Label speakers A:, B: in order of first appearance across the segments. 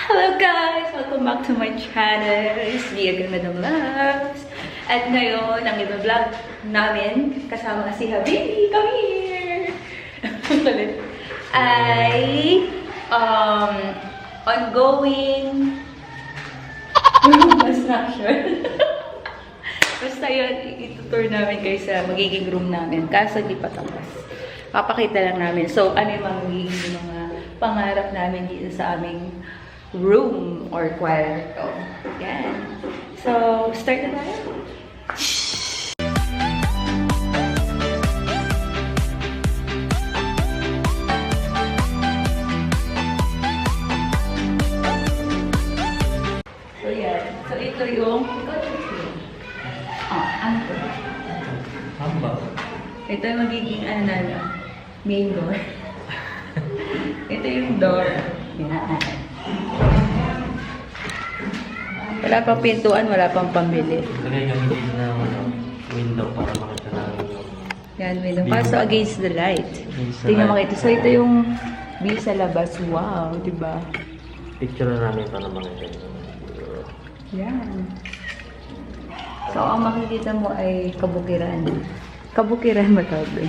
A: Hello guys! Welcome back to my channel. It's me again, Madam Loves. At ngayon, ang i-vlog namin, kasama si Habibi, come here! ay ongoing construction. Basta yun, itutour namin kayo sa magiging room namin. Kaso di pa tapos. Papakita lang namin. So, ano yung magiging mga pangarap namin dito sa aming room or kwarto. Yan. So, start na tayo. So, yan. So, ito yung ano to?
B: Hamba.
A: Ito yung magiging main door. Ito yung door. Yan. Wala pang pintuan, wala pang pambili.
B: Lagay kami dito ng window para makita namin yung...
A: Yan, window. Paso against the light. Tingnan makita. So, ito yung view sa labas. Wow, diba?
B: Picture na namin para makita yung...
A: Yan. So, ang makikita mo ay kabukiran. Kabukiran matawag.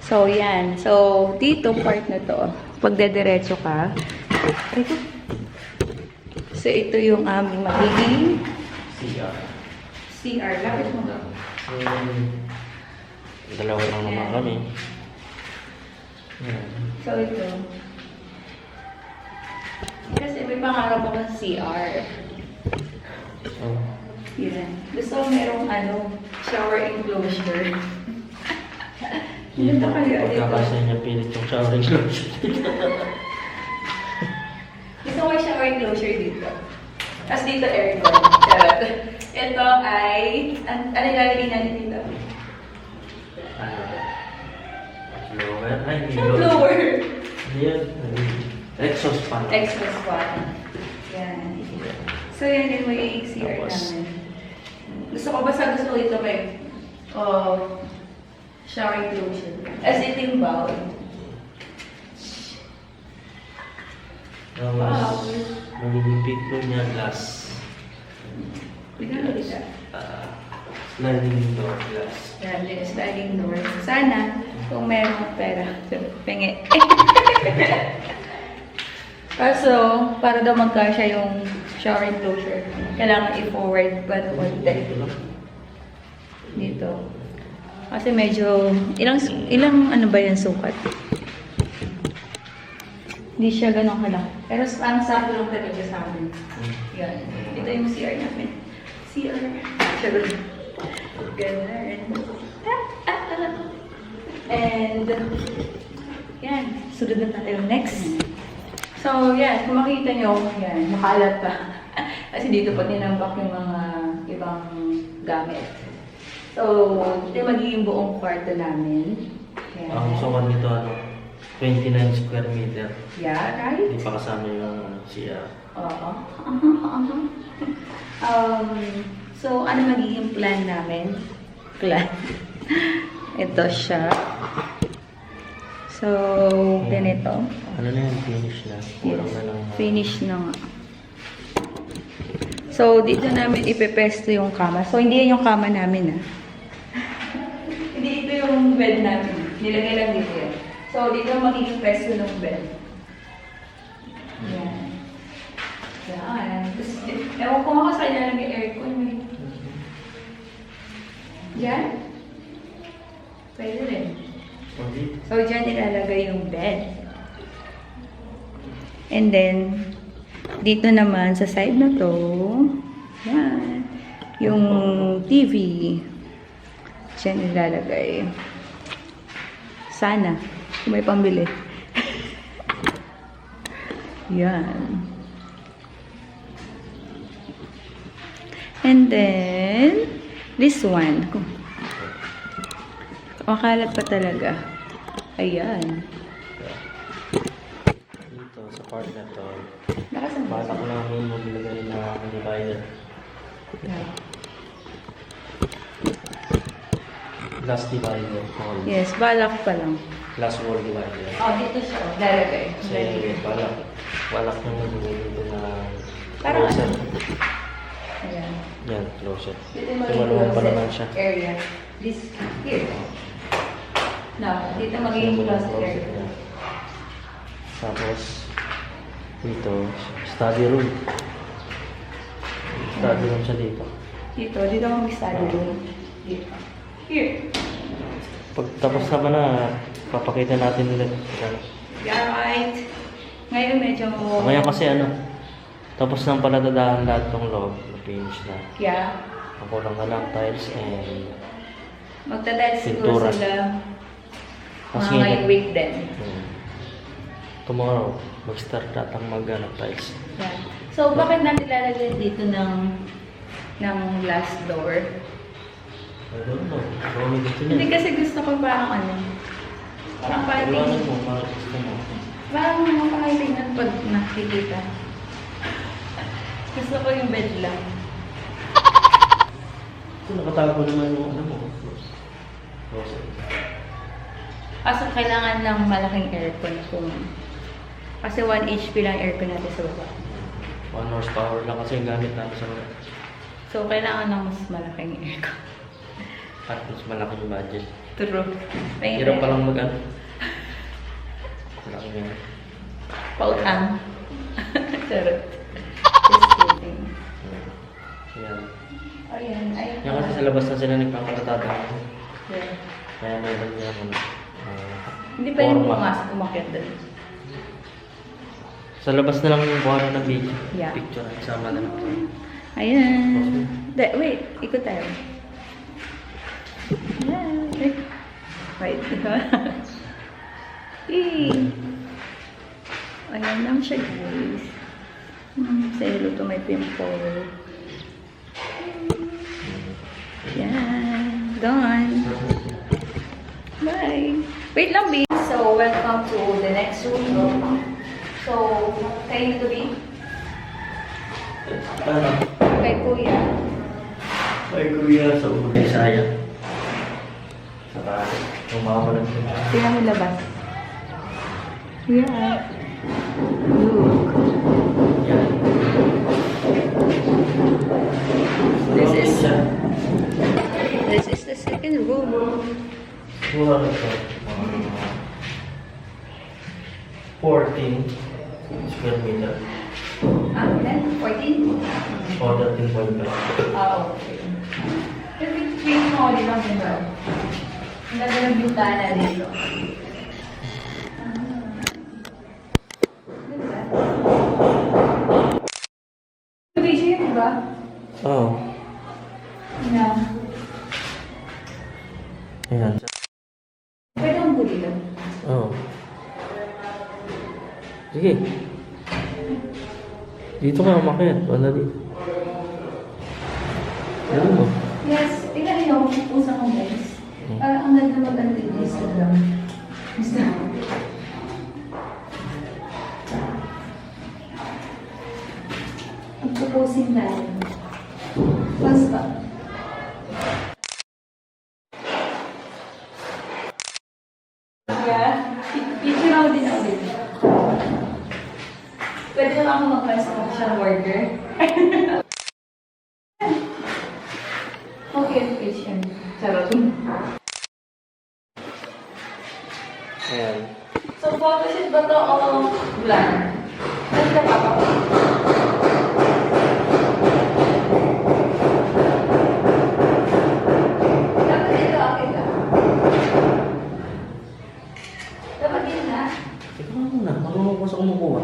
A: So, yan. So, dito part na to. Pagdediretso ka. Ito. So, ito yung aming magiging
B: CR.
A: CR. Lapit mo ba?
B: Dalawa lang naman kami. Yan.
A: So, ito. Kasi may pangarap ako ng CR.
B: So,
A: Yan. Gusto ko merong shower enclosure. Dito kayo dito.
B: pagkakasya niya pilit yung shower enclosure.
A: Gusto ko yung shower enclosure dito. Tapos dito aircon. Charot. Ito ay... Ano ilalagay natin dito?
B: Blower? Ay, hindi
A: Ang blower!
B: Yan. Exhaust fan.
A: Express fan. Yan. So, yan din may CR
B: Tapos,
A: namin. Gusto ko gusto ko ito may shower enclosure. As in yung bowl.
B: Tapos, magiging picture niya glass.
A: Tignan mo dito.
B: Sliding door glass.
A: Yan, din sliding door. Sana, kung meron pera. Penge. Kaso, para daw magkasya yung shower enclosure, kailangan i-forward pa na konti. Dito. Kasi medyo, ilang ano ba yan sukat? Hindi siya ganun kalaki. Pero parang sakto lang talaga sa amin. Yan. Ito yung CR namin. CR. Charot. Ganun. And, yan. Sunod na tayo next. So, yan. Kung makita nyo, yan. Makalat pa. Kasi dito pa tinambak yung mga ibang gamit. So, ito yung magiging buong kwarto namin. Yan.
B: Ang sukat nito, 29 square meter.
A: Yeah, right?
B: Hindi pa kasama yung CR.
A: Oo. So, ano magiging plan namin? Plan. Ito siya. So, ganito.
B: Ano na yan? Finish na. Kulang na lang.
A: Finish na nga. So, dito namin ipepesto yung kama. So, hindi yan yung kama namin, Hindi ito yung bed namin. Nilagay lang dito yan. So, dito magiging pesto ng bed. Yan. Yan. Tapos, ewan ko nga sa kanya lang yung aircon. Yan. Pwede rin. So, dyan ilalagay yung bed. And then, dito naman, sa side na to, yan, yung TV. Dyan ilalagay. Sana, kung may pambili. Yan. And then, this one. Makalat pa talaga. Ayan.
B: Dito, sa part na to,
A: Nakasan ba?
B: balak namin maglagay na divider.
A: Yeah.
B: Glass divider.
A: Yes, balak pa lang.
B: Glass wall divider.
A: Oh, dito siya. Lalagay.
B: Kasi balak Walak yung nagiging dito na
A: Parang
B: closet.
A: Ayan.
B: Yan, closet.
A: Dito mo
B: Tumalungan pa naman
A: closet
B: siya.
A: area. This here. No, dito magiging closet area.
B: yan. Tapos, dito, study room. Study room siya dito.
A: Dito mag-study room. Dito. Here.
B: Pag tapos naman na, papakita natin ulit.
A: Yeah, right. Ngayon medyo...
B: Ngayon kasi tapos nang palatadahan lahat ng loob, na-finish na.
A: Yeah.
B: Ang kulang na lang tiles and
A: Magdadal siguro
B: Pintura.
A: sila
B: Kasi
A: mga ngayong week din.
B: Tomorrow, mag-start natang tiles.
A: Yeah. So, bakit natin lalagyan dito ng glass door?
B: I don't know. Kung gusto niya.
A: Hindi kasi gusto ko parang parang
B: Iwanan mo, parang gusto mo.
A: parang makakatingnan pag nakikita. Gusto ko yung bed lang.
B: Ito, nakatago naman yung mo. Closet.
A: Kaso kailangan ng malaking aircon kasi 1 HP lang aircon natin sa baba.
B: 1 horsepower lang kasi yung gamit natin sa mga.
A: So, kailangan ng mas malaking aircon.
B: At mas malaki yung budget.
A: True.
B: Hirap pa lang malaki yung
A: Pautang. Charot. Just kidding.
B: Yan.
A: Ayan. Ay,
B: Yan kasi sa labas na sila nagpapakatada.
A: yeah.
B: Kaya meron niya
A: Hindi pa yung
B: forma.
A: pumasok umakyat doon.
B: Sa labas na lang yung kuha ng video.
A: Yeah.
B: Picture. Sama na lang.
A: Ayan. Wait. Ikot tayo. Ayan. Wait. Ayan lang siya, guys. Say hello to my pimple. Yan. Gone. Bye. Wait lang, B. So, welcome to the next room. So, kayo na to, B?
B: Ano?
A: Kay Kuya.
B: Ay, kuya sa ulo. Bisaya. Saka, umawalan siya.
A: Tingnan mo labas. Yeah. Look.
B: Yan.
A: This is the second room.
B: Kuha na ito. 14 square meter.
A: Then 14?
B: O 13.5.
A: Okay. Pero between mo ulit lang din daw. Ang ganda ng bintana dito. Video yun, diba?
B: Oo.
A: Yeah.
B: Ayan.
A: Pwede akong bulilan.
B: Oo. Sige. Dito ka umakit. Wala dito. Yan mo.
A: Yes, tingnan niyo kung usang kong guys. Parang ang ganda mag-antig sa Instagram. Instagram. Magpuposing tayo. Basta. Yeah. Picture ako din ako dito. Pwede na ako mag-press ng siya worker. Okay, education. Charot.
B: Ayan.
A: So, photoshoot ba to o vlog? Saan ka pa? Dapat ito, okay ka? Dapat yun na?
B: Ikaw nga muna. Marunong ko sa kumukuha.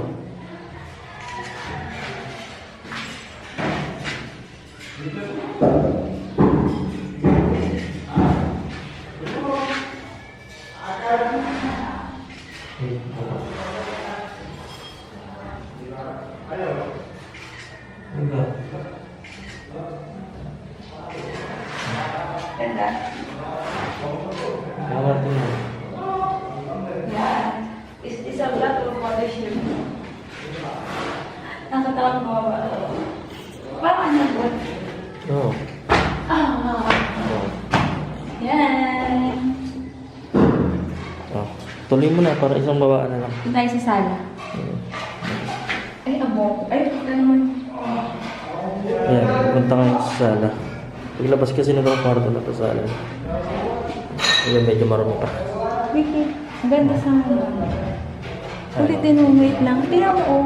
A: Ganda.
B: Bawat din.
A: Yeah. Is this a vlog or photoshoot? Nakatawag mo ba? Parang ano po?
B: Oo.
A: Ah,
B: Oo.
A: yan.
B: Oh. Tuloy mo na para isang babaan na lang.
A: Doon tayo sa sala. Ay, amo. Ay, ano naman.
B: Ayan, punta kayo sa sala. Paglabas kasi ng kwarto na sa sala. Ayan, medyo marami pa.
A: Wiki, ang ganda sa ulitin mo, wait lang. Tingnan mo, oh.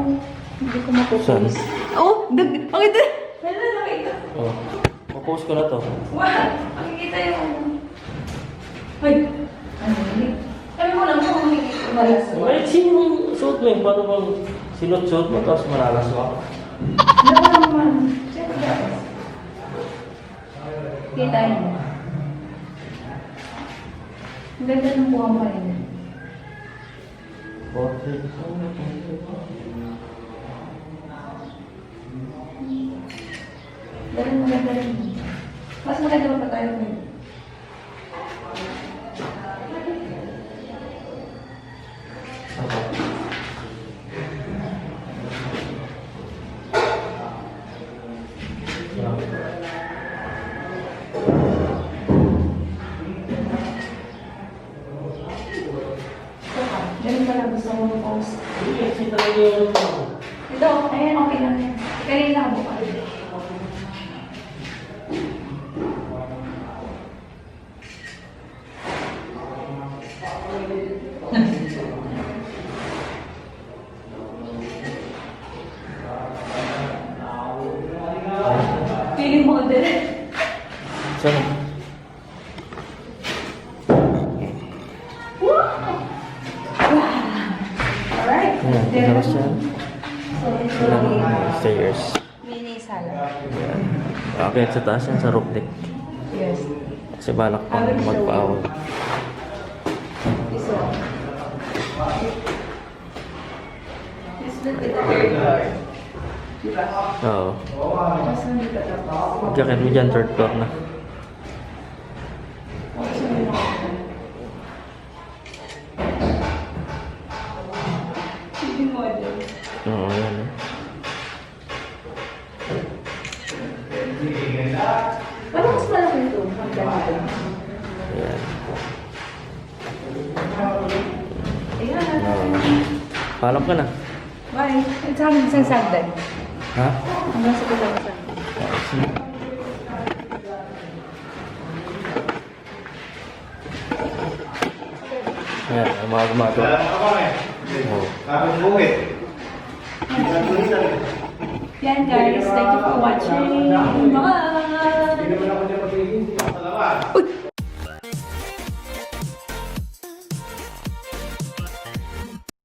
A: Hindi ko mapopost. Oh, okay, wala, nakita.
B: Oh. Mapost ko na to.
A: Wow, makikita yung... Ay, ano yun? Sabi mo lang kung makikita ko malas mo.
B: Ay, sino suot mo yun? Paano bang sinot-suot mo tapos malalas mo?
A: Ano ba naman? Siyempre dapat. Kita mo. Ang ganda ng buwang pa rin.
B: Okay.
A: Ganun maganda rin. Mas maganda pa tayo ngayon. Ganun pala gusto mo post.
B: Kasi talaga yung...
A: Ito, ayan, okay lang yan. Kanina ako pa. Feeling model.
B: Saan?
A: Alright.
B: Ayan, tinapos yan.
A: So, ito lang yung
B: Stairs.
A: mini sala.
B: Ayan. Okay, sa taas yan, sa roof deck.
A: Yes.
B: Kasi balak pang magpaawag.
A: This one. This will be the third floor. Diba?
B: Oo.
A: Mas hindi ka tapos.
B: Magkakin mo dyan, third floor na.
A: Mas hindi ka Feeling model.
B: Oo, yan eh.
A: Parang mas malaki ito. Ang ganito.
B: Ayan.
A: Ayan.
B: Paalam ka na.
A: Bye. Ito hanggang sa sagdan.
B: Ha?
A: Hanggang sa sagdan.
B: Ayan, ang mga gumato. Oo.
A: Yan guys. Thank you for watching. Bye. Uy!